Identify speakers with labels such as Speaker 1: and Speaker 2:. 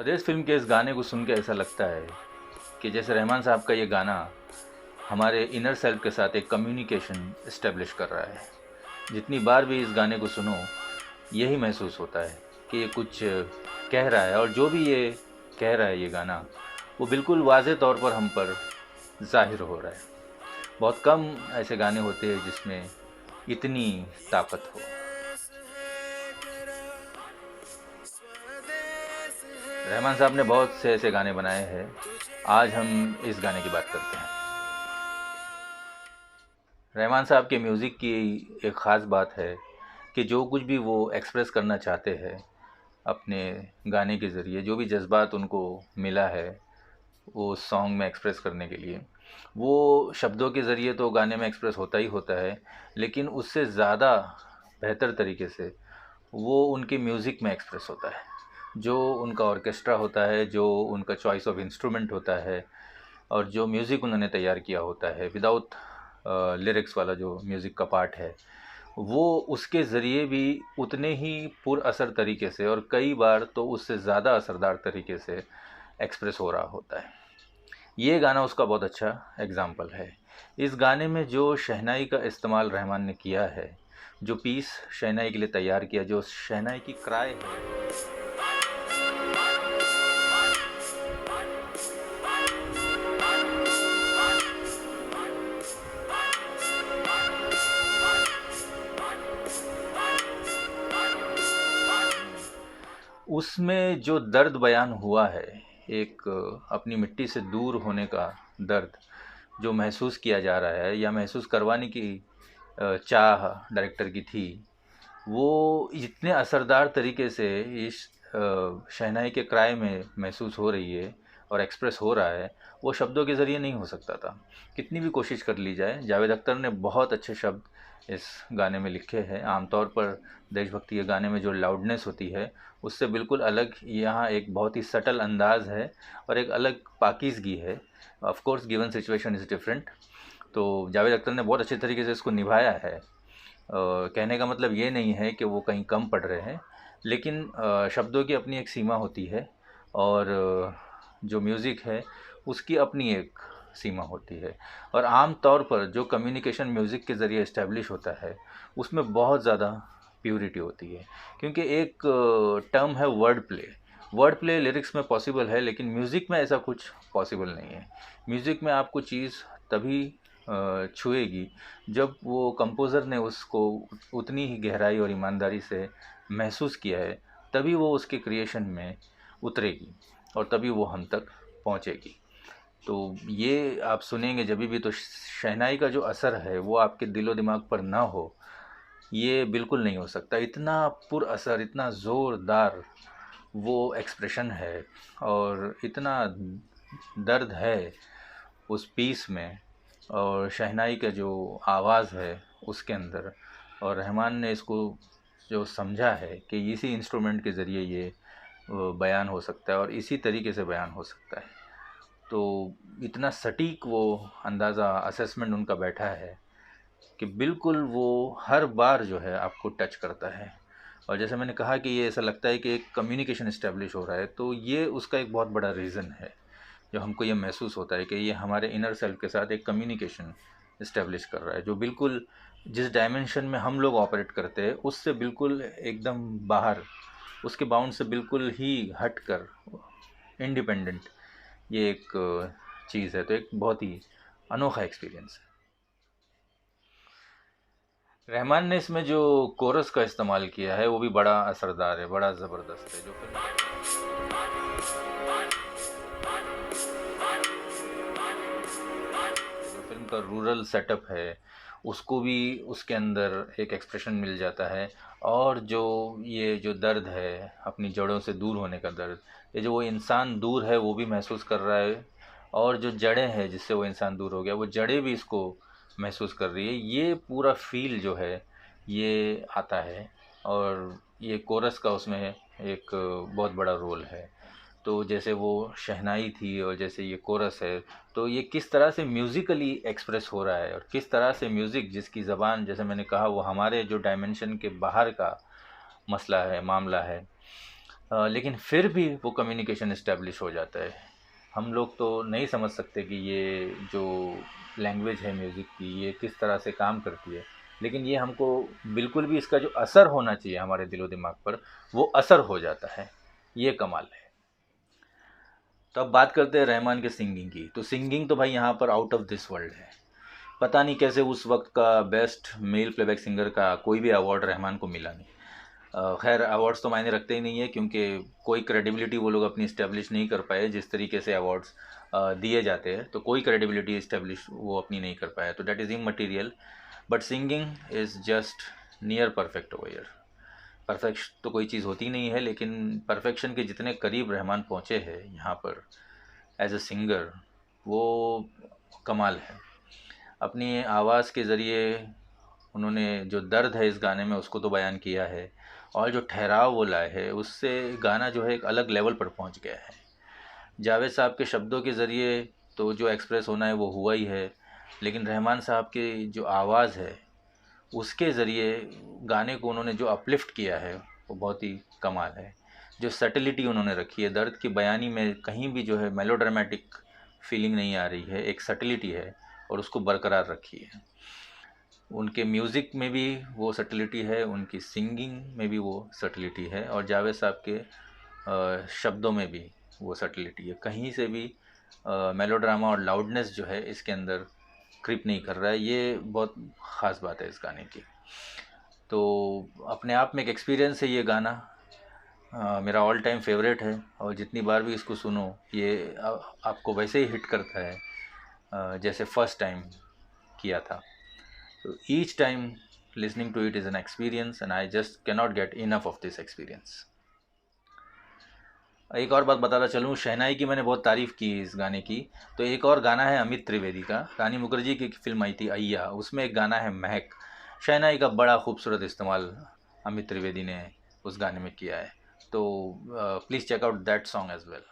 Speaker 1: परदेस film के इस गाने को सुन के ऐसा लगता है कि जैसे रहमान साहब का ये गाना हमारे इनर सेल्फ के साथ एक कम्युनिकेशन इस्टेब्लिश कर रहा है। जितनी बार भी इस गाने को सुनो, यही महसूस होता है कि ये कुछ कह रहा है, और जो भी ये कह रहा है ये गाना, वो बिल्कुल वाज़े तौर पर हम पर ज़ाहिर हो रहा है। बहुत कम ऐसे गाने होते हैं जिसमें इतनी ताकत हो। रहमान साहब ने बहुत से ऐसे गाने बनाए हैं। आज हम इस गाने की बात करते हैं। रहमान साहब के म्यूज़िक की एक ख़ास बात है कि जो कुछ भी वो एक्सप्रेस करना चाहते हैं अपने गाने के ज़रिए, जो भी जज्बात उनको मिला है वो सॉन्ग में एक्सप्रेस करने के लिए, वो शब्दों के ज़रिए तो गाने में एक्सप्रेस होता ही होता है, लेकिन उससे ज़्यादा बेहतर तरीके से वो उनके म्यूज़िक में एक्सप्रेस होता है। जो उनका ऑर्केस्ट्रा होता है, जो उनका चॉइस ऑफ इंस्ट्रूमेंट होता है, और जो म्यूज़िक उन्होंने तैयार किया होता है विदाउट लिरिक्स वाला जो म्यूज़िक का पार्ट है, वो उसके ज़रिए भी उतने ही पुरअसर तरीके से, और कई बार तो उससे ज़्यादा असरदार तरीके से एक्सप्रेस हो रहा होता है। ये गाना उसका बहुत अच्छा एग्ज़ाम्पल है। इस गाने में जो शहनाई का इस्तेमाल रहमान ने किया है, जो पीस शहनाई के लिए तैयार किया, जो शहनाई की क्राई है, उसमें जो दर्द बयान हुआ है, एक अपनी मिट्टी से दूर होने का दर्द जो महसूस किया जा रहा है या महसूस करवाने की चाह डायरेक्टर की थी, वो इतने असरदार तरीके से इस शहनाई के क्राई में महसूस हो रही है और एक्सप्रेस हो रहा है, वो शब्दों के ज़रिए नहीं हो सकता था। कितनी भी कोशिश कर ली जाए, जावेद अख्तर ने बहुत अच्छे शब्द इस गाने में लिखे हैं। आमतौर पर देशभक्ति के गाने में जो लाउडनेस होती है, उससे बिल्कुल अलग यहाँ एक बहुत ही सटल अंदाज़ है और एक अलग पाकीज़गी है। Of course given situation is different. तो जावेद अख्तर ने बहुत अच्छे तरीके से इसको निभाया है। कहने का मतलब ये नहीं है कि वो कहीं कम पड़ रहे हैं, लेकिन शब्दों की अपनी एक सीमा होती है, और जो म्यूज़िक है उसकी अपनी एक सीमा होती है। और आम तौर पर जो कम्युनिकेशन म्यूज़िक के ज़रिए इस्टेब्लिश होता है, उसमें बहुत ज़्यादा प्योरिटी होती है, क्योंकि एक टर्म है word play. Word play lyrics में पॉसिबल है, लेकिन म्यूज़िक में ऐसा कुछ पॉसिबल नहीं है। म्यूज़िक में आपको चीज़ तभी छुएगी जब वो कंपोज़र ने उसको उतनी ही गहराई और ईमानदारी से महसूस किया है, तभी वो उसके क्रिएशन में उतरेगी और तभी वो हम तक पहुँचेगी। तो ये आप सुनेंगे जब भी तो शहनाई का जो असर है वो आपके दिलो दिमाग पर ना हो, ये बिल्कुल नहीं हो सकता। इतना पुरअसर, इतना ज़ोरदार वो एक्सप्रेशन है, और इतना दर्द है उस पीस में, और शहनाई का जो आवाज़ है उसके अंदर, और रहमान ने इसको जो समझा है कि इसी इंस्ट्रूमेंट के ज़रिए ये बयान हो सकता है और इसी तरीके से बयान हो सकता है। तो इतना सटीक वो अंदाज़ा, असेसमेंट उनका बैठा है कि बिल्कुल वो हर बार जो है आपको टच करता है। और जैसे मैंने कहा कि ये ऐसा लगता है कि एक कम्युनिकेशन इस्टेब्लिश हो रहा है, तो ये उसका एक बहुत बड़ा रीज़न है, जो हमको ये महसूस होता है कि ये हमारे इनर सेल्फ के साथ एक कम्युनिकेशन इस्टेब्लिश कर रहा है, जो बिल्कुल जिस डायमेंशन में हम लोग ऑपरेट करते हैं उससे बिल्कुल एकदम बाहर, उसके बाउंड से बिल्कुल ही हट कर, इंडिपेंडेंट ये एक चीज़ है। तो एक बहुत ही अनोखा एक्सपीरियंस है। रहमान ने इसमें जो कोरस का इस्तेमाल किया है वो भी बड़ा असरदार है, बड़ा ज़बरदस्त है। जो फिल्म का रूरल सेटअप है उसको भी उसके अंदर एक एक्सप्रेशन मिल जाता है, और जो ये जो दर्द है अपनी जड़ों से दूर होने का दर्द, ये जो वो इंसान दूर है वो भी महसूस कर रहा है, और जो जड़ें हैं जिससे वो इंसान दूर हो गया, वो जड़ें भी इसको महसूस कर रही है। ये पूरा फील जो है ये आता है, और ये कोरस का उसमें एक बहुत बड़ा रोल है। तो जैसे वो शहनाई थी और जैसे ये कोरस है, तो ये किस तरह से म्यूज़िकली एक्सप्रेस हो रहा है, और किस तरह से म्यूज़िक जिसकी ज़बान, जैसे मैंने कहा, वो हमारे जो डायमेंशन के बाहर का मसला है, मामला है, लेकिन फिर भी वो कम्युनिकेशन इस्टेब्लिश हो जाता है। हम लोग तो नहीं समझ सकते कि ये जो लैंग्वेज है म्यूज़िक की ये किस तरह से काम करती है, लेकिन ये हमको बिल्कुल भी इसका जो असर होना चाहिए हमारे दिलो दिमाग पर वो असर हो जाता है। ये कमाल है। तो अब बात करते हैं रहमान के सिंगिंग की। तो सिंगिंग तो भाई यहाँ पर आउट ऑफ दिस वर्ल्ड है। पता नहीं कैसे उस वक्त का बेस्ट मेल प्लेबैक सिंगर का कोई भी अवार्ड रहमान को मिला नहीं। खैर अवार्ड्स तो मायने रखते ही नहीं है, क्योंकि कोई क्रेडिबिलिटी वो लोग अपनी इस्टेब्लिश नहीं कर पाए। जिस तरीके से अवार्ड्स दिए जाते हैं तो कोई क्रेडिबिलिटी इस्टेब्लिश वो अपनी नहीं कर पाया, तो that is immaterial. But singing is just near perfect over here. Perfection तो कोई चीज़ होती नहीं है, लेकिन परफेक्शन के जितने करीब रहमान पहुँचे हैं यहाँ पर एज अ सिंगर, वो कमाल है। अपनी आवाज़ के ज़रिए उन्होंने जो दर्द है इस गाने में उसको तो बयान किया है, और जो ठहराव वो लाए है उससे गाना जो है एक अलग लेवल पर पहुंच गया है। जावेद साहब के शब्दों के ज़रिए तो जो एक्सप्रेस होना है वो हुआ ही है, लेकिन रहमान साहब की जो आवाज़ है उसके ज़रिए गाने को उन्होंने जो अपलिफ्ट किया है वो बहुत ही कमाल है। जो सटिलिटी उन्होंने रखी है दर्द की बयानी में, कहीं भी जो है मेलोड्रामेटिक फीलिंग नहीं आ रही है, एक सटिलिटी है और उसको बरकरार रखी है। उनके म्यूज़िक में भी वो सटिलिटी है, उनकी सिंगिंग में भी वो सटिलिटी है, और जावेद साहब के शब्दों में भी वो सटिलिटी है। कहीं से भी मेलोड्रामा और लाउडनेस जो है इसके अंदर क्रिप नहीं कर रहा है। ये बहुत ख़ास बात है इस गाने की। तो अपने आप में एक एक्सपीरियंस है ये गाना। मेरा ऑल टाइम फेवरेट है, और जितनी बार भी इसको सुनो ये आपको वैसे ही हिट करता है जैसे फर्स्ट टाइम किया था। So each time listening to it is an experience and I just cannot get enough of this experience. एक और बात बताता चलूँ, शहनाई की मैंने बहुत तारीफ़ की इस गाने की। तो एक और गाना है अमित त्रिवेदी का, रानी मुखर्जी की फिल्म आई थी अय्या, उसमें एक गाना है महक। शहनाई का बड़ा खूबसूरत इस्तेमाल अमित त्रिवेदी ने उस गाने में किया है। तो please check out that song as well.